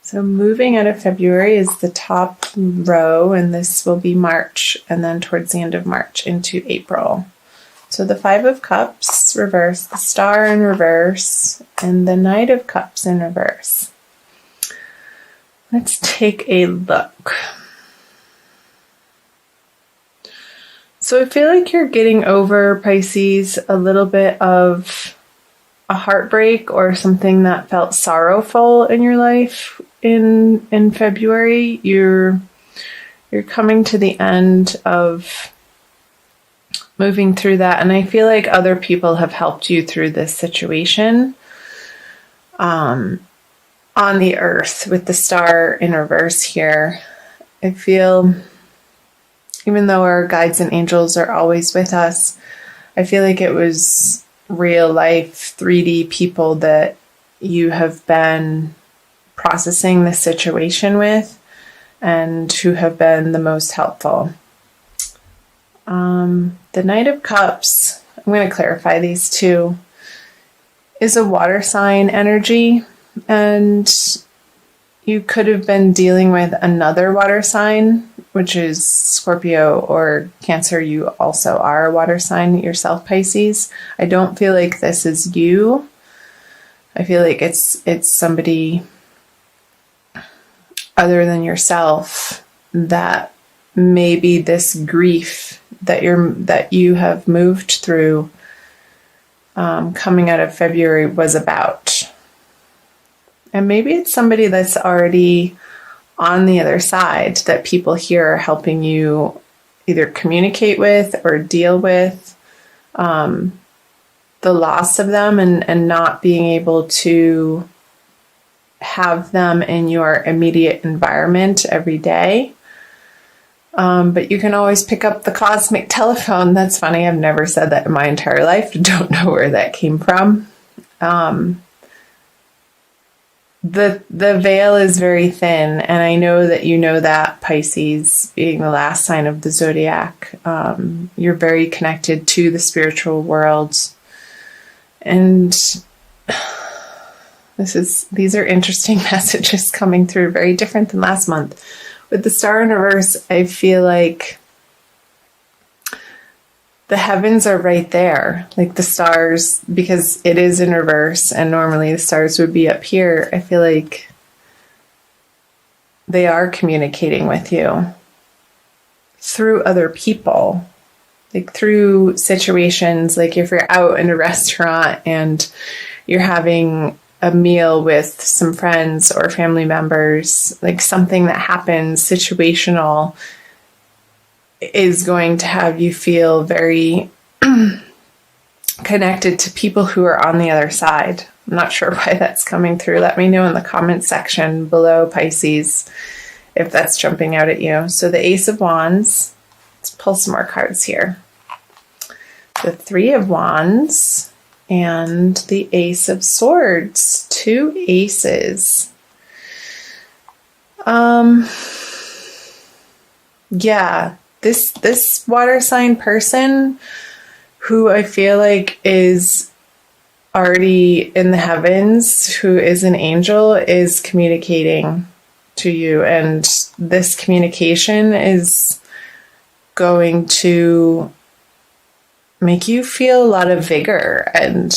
So moving out of February is the top row, and this will be March, and then towards the end of March into April. So the Five of Cups reverse, the Star in reverse, and the Knight of Cups in reverse. Let's take a look. So I feel like you're getting over, Pisces, a little bit of a heartbreak or something that felt sorrowful in your life in February. You're coming to the end of moving through that, and I feel like other people have helped you through this situation. On the earth with the Star in reverse here, I feel, even though our guides and angels are always with us, I feel like it was real life 3D people that you have been processing the situation with and who have been the most helpful. The Knight of Cups, I'm going to clarify these two, is a water sign energy, and you could have been dealing with another water sign, which is Scorpio or Cancer. You also are a water sign yourself, Pisces. I don't feel like this is you. I feel like it's somebody other than yourself that maybe this grief that you have moved through coming out of February was about. And maybe it's somebody that's already on the other side that people here are helping you either communicate with or deal with the loss of them and not being able to have them in your immediate environment every day. But you can always pick up the cosmic telephone. That's funny. I've never said that in my entire life. Don't know where that came from. The veil is very thin, and I know that you know that, Pisces, being the last sign of the zodiac. You're very connected to the spiritual world. And these are interesting messages coming through, very different than last month. With the Star in reverse, I feel like the heavens are right there, like the stars, because it is in reverse and normally the stars would be up here. I feel like they are communicating with you through other people, like through situations, like if you're out in a restaurant and you're having a meal with some friends or family members, like something that happens situational is going to have you feel very connected to people who are on the other side. I'm not sure why that's coming through. Let me know in the comments section below, Pisces, if that's jumping out at you. So the Ace of Wands, let's pull some more cards here. The Three of Wands and the Ace of Swords, two aces. Yeah, this water sign person who I feel like is already in the heavens, who is an angel, is communicating to you, and this communication is going to make you feel a lot of vigor and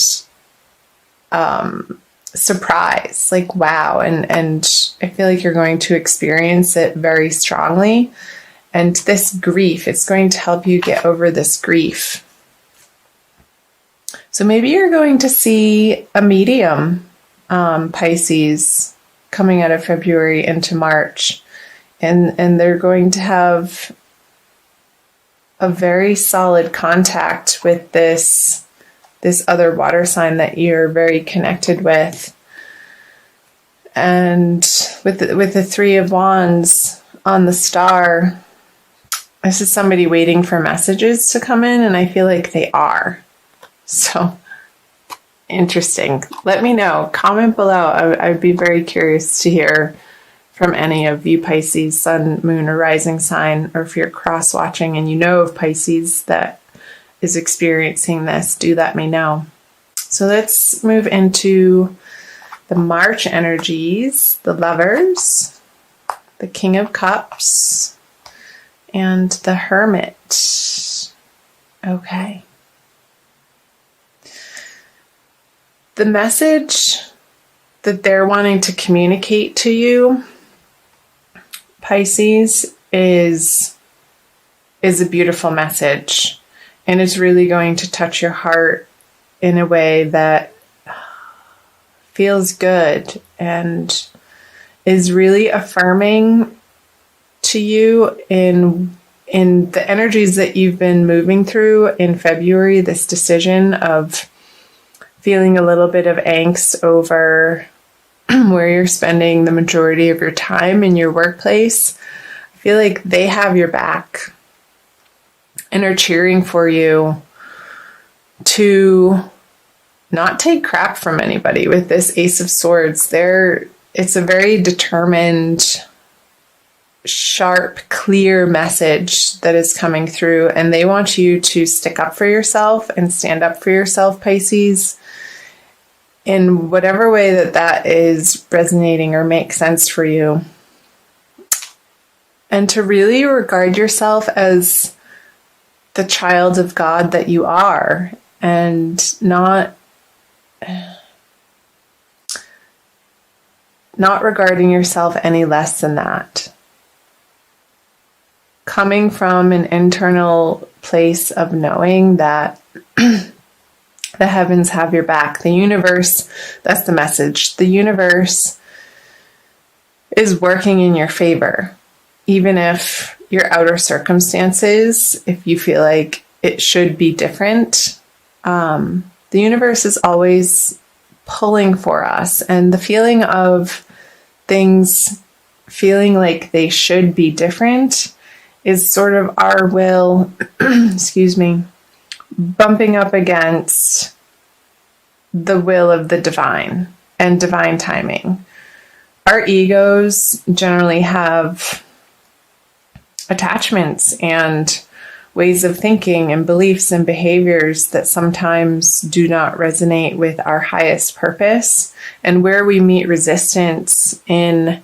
surprise, like wow, and I feel like you're going to experience it very strongly. And this grief, it's going to help you get over this grief. So maybe you're going to see a medium, Pisces, coming out of February into March, and they're going to have a very solid contact with this other water sign that you're very connected with. And with the Three of Wands on the Star, this is somebody waiting for messages to come in, and I feel like they are. So interesting. Let me know. Comment below. I'd be very curious to hear from any of you Pisces, sun, moon, or rising sign, or if you're cross-watching and you know of Pisces that is experiencing this, do let me know. So let's move into the March energies, the Lovers, the King of Cups, and the Hermit. Okay. The message that they're wanting to communicate to you, Pisces, is a beautiful message. And it's really going to touch your heart in a way that feels good and is really affirming to you in the energies that you've been moving through in February, this decision of feeling a little bit of angst over where you're spending the majority of your time in your workplace. I feel like they have your back and are cheering for you to not take crap from anybody with this Ace of Swords. It's a very determined, sharp, clear message that is coming through, and they want you to stick up for yourself and stand up for yourself, Pisces, in whatever way that is resonating or makes sense for you. And to really regard yourself as the child of God that you are, and not regarding yourself any less than that. Coming from an internal place of knowing that the heavens have your back. The universe, that's the message. The universe is working in your favor. Even if your outer circumstances, if you feel like it should be different, the universe is always pulling for us. And the feeling of things feeling like they should be different is sort of our will, excuse me, bumping up against the will of the divine and divine timing. Our egos generally have attachments and ways of thinking and beliefs and behaviors that sometimes do not resonate with our highest purpose, and where we meet resistance in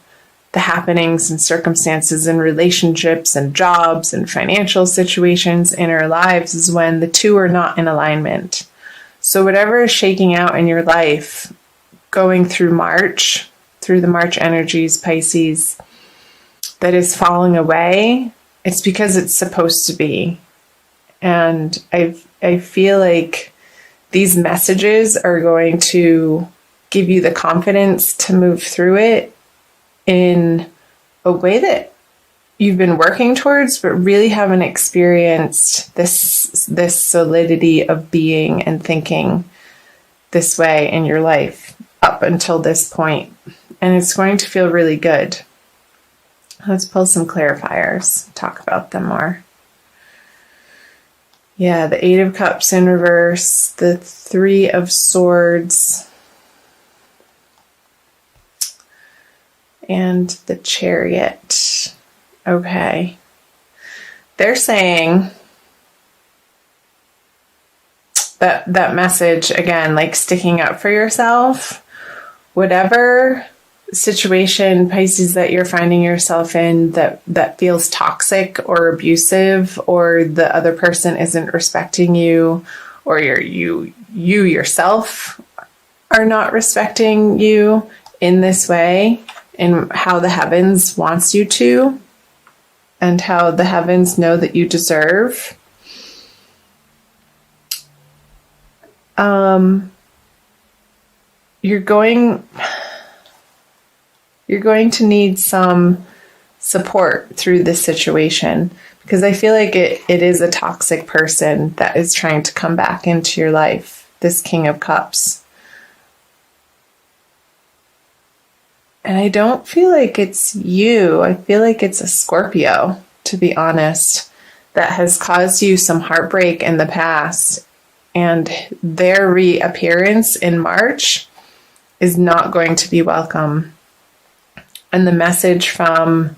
the happenings and circumstances and relationships and jobs and financial situations in our lives is when the two are not in alignment. So whatever is shaking out in your life, going through March, through the March energies, Pisces, that is falling away, it's because it's supposed to be. And I feel like these messages are going to give you the confidence to move through it in a way that you've been working towards, but really haven't experienced this solidity of being and thinking this way in your life up until this point. And it's going to feel really good. Let's pull some clarifiers, talk about them more. Yeah, the Eight of Cups in reverse, the Three of Swords, and the Chariot. Okay. They're saying that message, again, like sticking up for yourself, whatever situation, Pisces, that you're finding yourself in that feels toxic or abusive, or the other person isn't respecting you, or you yourself are not respecting you in this way, in how the heavens wants you to, and how the heavens know that you deserve. You're going to need some support through this situation, because I feel like it is a toxic person that is trying to come back into your life, this King of Cups. And I don't feel like it's you. I feel like it's a Scorpio, to be honest, that has caused you some heartbreak in the past. And their reappearance in March is not going to be welcome. And the message from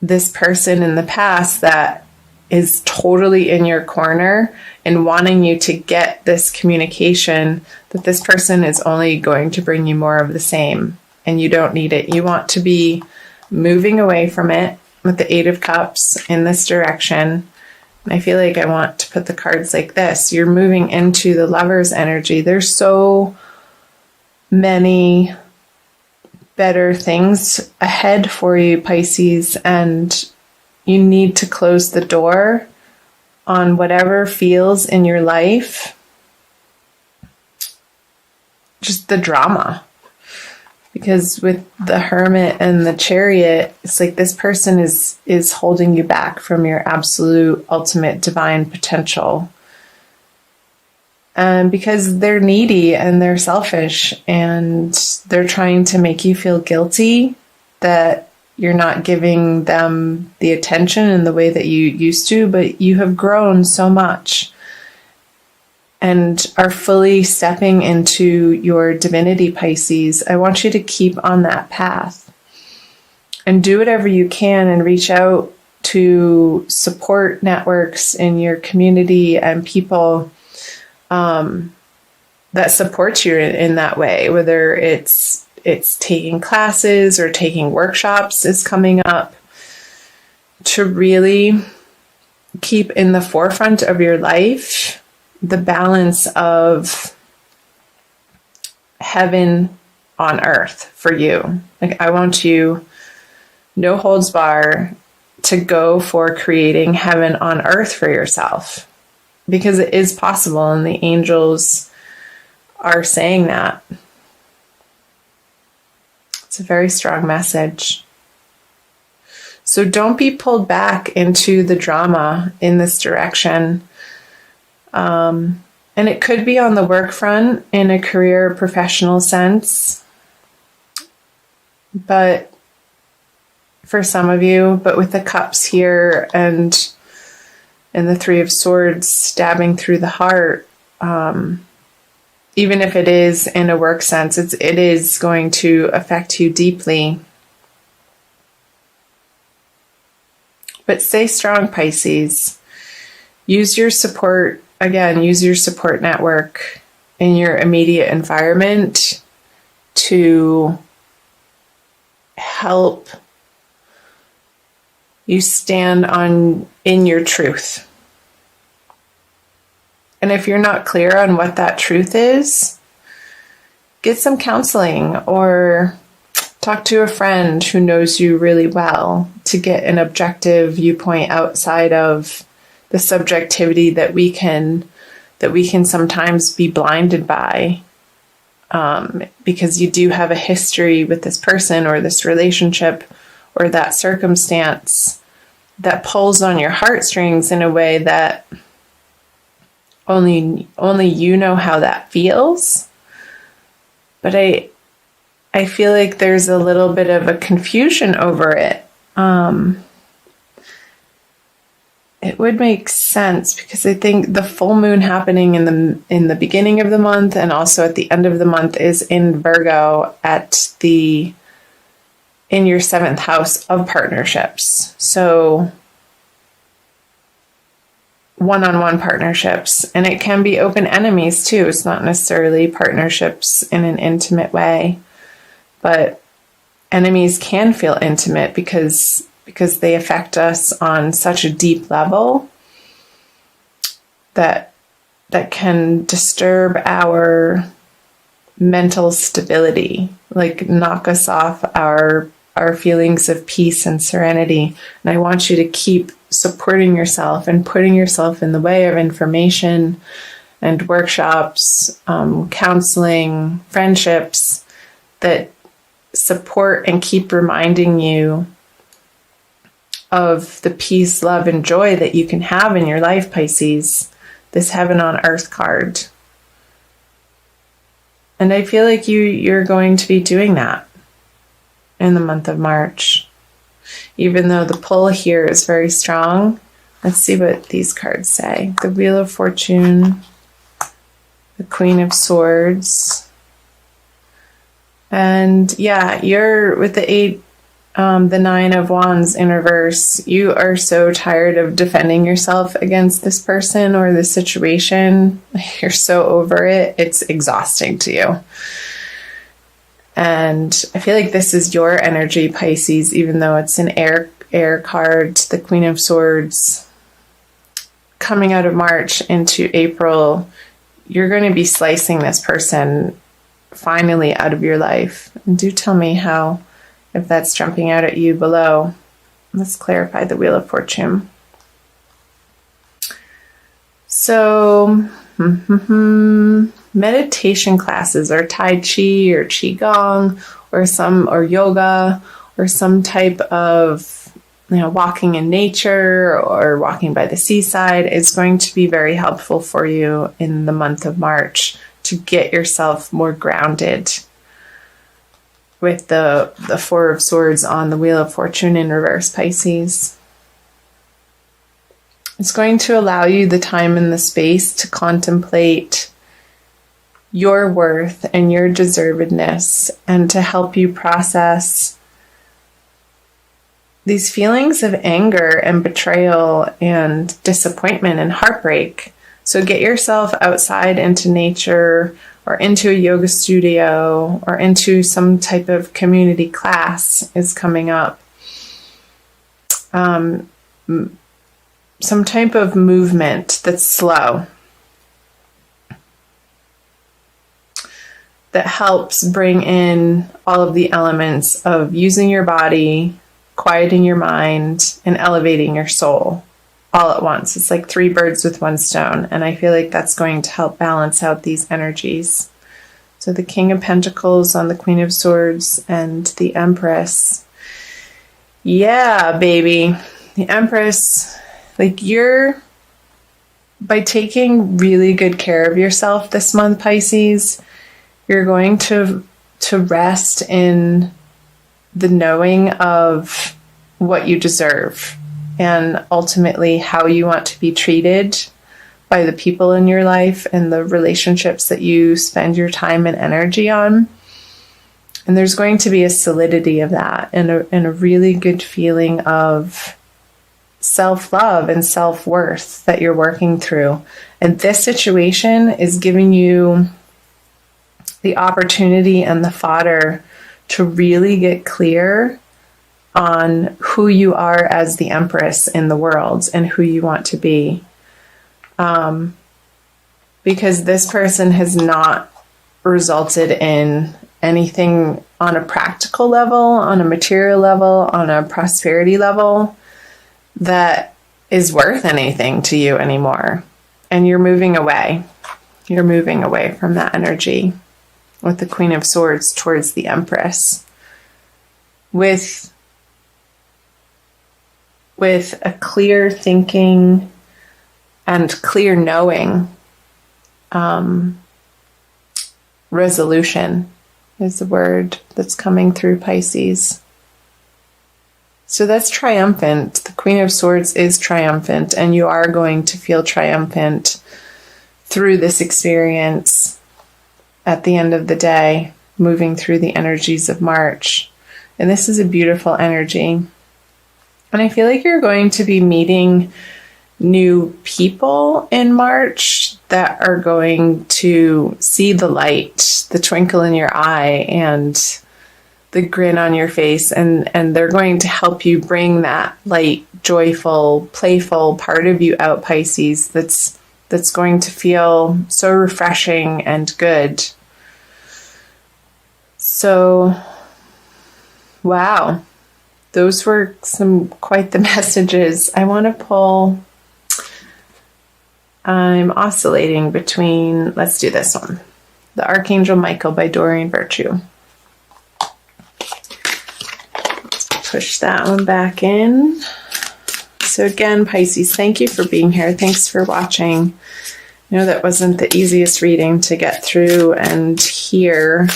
this person in the past that is totally in your corner in wanting you to get this communication that this person is only going to bring you more of the same, and you don't need it. You want to be moving away from it with the Eight of Cups in this direction. And I feel like I want to put the cards like this. You're moving into the Lover's energy. There's so many better things ahead for you, Pisces, and you need to close the door on whatever feels in your life, just the drama. Because with the Hermit and the Chariot, it's like this person is holding you back from your absolute ultimate divine potential. Because they're needy and they're selfish and they're trying to make you feel guilty that you're not giving them the attention in the way that you used to, but you have grown so much and are fully stepping into your divinity, Pisces. I want you to keep on that path and do whatever you can and reach out to support networks in your community and people that support you in that way, whether it's taking classes or taking workshops is coming up, to really keep in the forefront of your life the balance of heaven on earth for you. Like, I want you, no holds bar, to go for creating heaven on earth for yourself. Because it is possible, and the angels are saying that. It's a very strong message. So don't be pulled back into the drama in this direction. And it could be on the work front in a career or professional sense. But for some of you, but with the cups here and the Three of Swords stabbing through the heart, even if it is in a work sense, it is going to affect you deeply. But stay strong, Pisces. Use your support network in your immediate environment to help you stand in your truth. And if you're not clear on what that truth is, get some counseling or talk to a friend who knows you really well to get an objective viewpoint outside of the subjectivity that we can sometimes be blinded by, because you do have a history with this person or this relationship or that circumstance that pulls on your heartstrings in a way that only you know how that feels. But I feel like there's a little bit of a confusion over it. It would make sense because I think the full moon happening in the beginning of the month and also at the end of the month is in Virgo in your 7th house of partnerships. So one-on-one partnerships, and it can be open enemies too. It's not necessarily partnerships in an intimate way, but enemies can feel intimate because they affect us on such a deep level that can disturb our mental stability, like knock us off our feelings of peace and serenity. And I want you to keep supporting yourself and putting yourself in the way of information and workshops, counseling, friendships that support and keep reminding you of the peace, love, and joy that you can have in your life, Pisces, this heaven on earth card. And I feel like you're going to be doing that in the month of March. Even though the pull here is very strong, let's see what these cards say. The Wheel of Fortune, the Queen of Swords, and yeah, you're with the Eight the Nine of Wands in reverse. You are so tired of defending yourself against this person or this situation. You're so over it. It's exhausting to you. And I feel like this is your energy, Pisces, even though it's an air card, the Queen of Swords. Coming out of March into April, you're going to be slicing this person finally out of your life. And do tell me how, if that's jumping out at you below. Let's clarify the Wheel of Fortune. So, meditation classes or Tai Chi or Qigong or yoga or some type of, walking in nature or walking by the seaside is going to be very helpful for you in the month of March to get yourself more grounded. With the Four of Swords on the Wheel of Fortune in reverse, Pisces. It's going to allow you the time and the space to contemplate your worth and your deservedness, and to help you process these feelings of anger and betrayal and disappointment and heartbreak. So get yourself outside into nature, or into a yoga studio, or into some type of community class is coming up. Some type of movement that's slow, that helps bring in all of the elements of using your body, quieting your mind, and elevating your soul all at once. It's like 3 birds with 1 stone. And I feel like that's going to help balance out these energies. So the King of Pentacles on the Queen of Swords and the Empress. Yeah, baby. The Empress, by taking really good care of yourself this month, Pisces, you're going to rest in the knowing of what you deserve and ultimately how you want to be treated by the people in your life and the relationships that you spend your time and energy on. And there's going to be a solidity of that and a really good feeling of self-love and self-worth that you're working through. And this situation is giving you the opportunity and the fodder to really get clear on who you are as the Empress in the world and who you want to be. Because this person has not resulted in anything on a practical level, on a material level, on a prosperity level that is worth anything to you anymore. And you're moving away. You're moving away from that energy with the Queen of Swords towards the Empress. With a clear thinking and clear knowing, resolution is the word that's coming through, Pisces. So that's triumphant. The Queen of Swords is triumphant, and you are going to feel triumphant through this experience at the end of the day, moving through the energies of March. And this is a beautiful energy. And I feel like you're going to be meeting new people in March that are going to see the light, the twinkle in your eye, and the grin on your face, and they're going to help you bring that light, joyful, playful part of you out, Pisces, that's going to feel so refreshing and good. So, wow. Those were quite the messages. I want to pull. I'm oscillating between, let's do this one. The Archangel Michael by Doreen Virtue. Let's push that one back in. So again, Pisces, thank you for being here. Thanks for watching. I know that wasn't the easiest reading to get through and hear,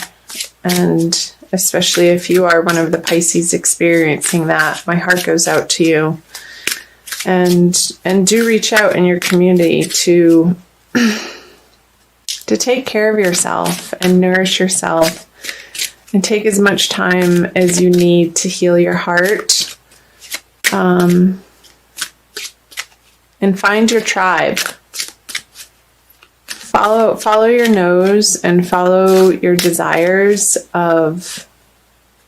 and especially if you are one of the Pisces experiencing that, my heart goes out to you. And do reach out in your community to take care of yourself and nourish yourself And take as much time as you need to heal your heart. And find your tribe. Follow your nose and follow your desires of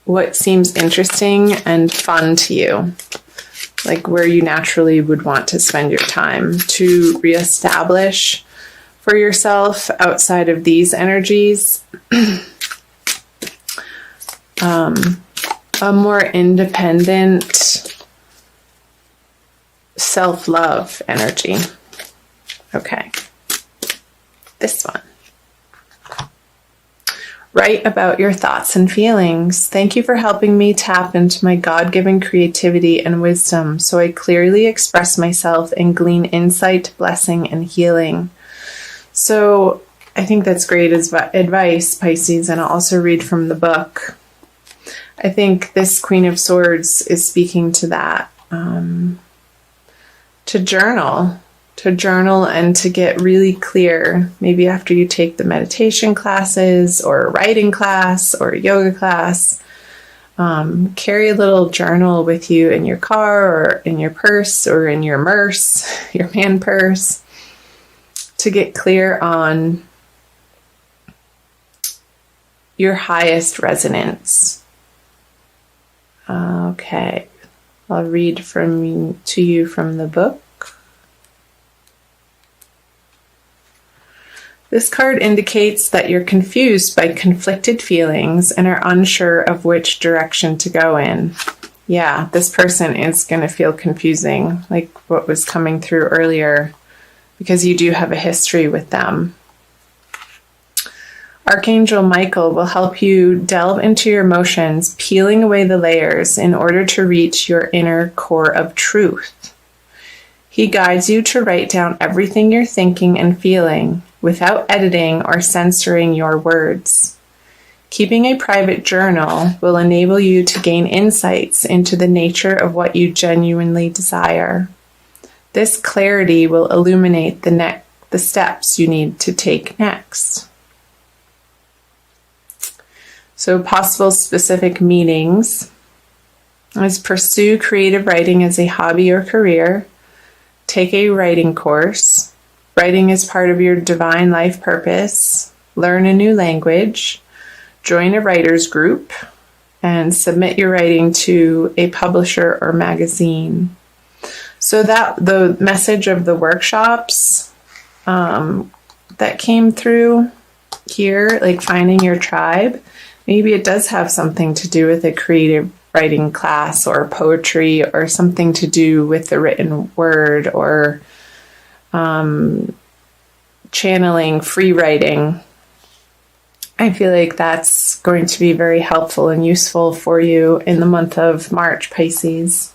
what seems interesting and fun to you. Like where you naturally would want to spend your time to reestablish for yourself outside of these energies. A more independent self-love energy. Okay. This one. Write about your thoughts and feelings. Thank you for helping me tap into my God-given creativity and wisdom so I clearly express myself and glean insight, blessing, and healing. So I think that's great advice, Pisces, and I'll also read from the book. I think this Queen of Swords is speaking to that, to journal and to get really clear, maybe after you take the meditation classes or a writing class or a yoga class. Carry a little journal with you in your car or in your purse or in your your man purse, to get clear on your highest resonance. Okay, I'll read to you from the book. This card indicates that you're confused by conflicted feelings and are unsure of which direction to go in. Yeah, this person is going to feel confusing, like what was coming through earlier, because you do have a history with them. Archangel Michael will help you delve into your emotions, peeling away the layers in order to reach your inner core of truth. He guides you to write down everything you're thinking and feeling without editing or censoring your words. Keeping a private journal will enable you to gain insights into the nature of what you genuinely desire. This clarity will illuminate the steps you need to take next. So possible specific meanings is pursue creative writing as a hobby or career. Take a writing course. Writing is part of your divine life purpose. Learn a new language. Join a writer's group. And submit your writing to a publisher or magazine. So that the message of the workshops that came through here, like finding your tribe, maybe it does have something to do with a creative writing class or poetry or something to do with the written word or channeling, free writing. I feel like that's going to be very helpful and useful for you in the month of March, Pisces.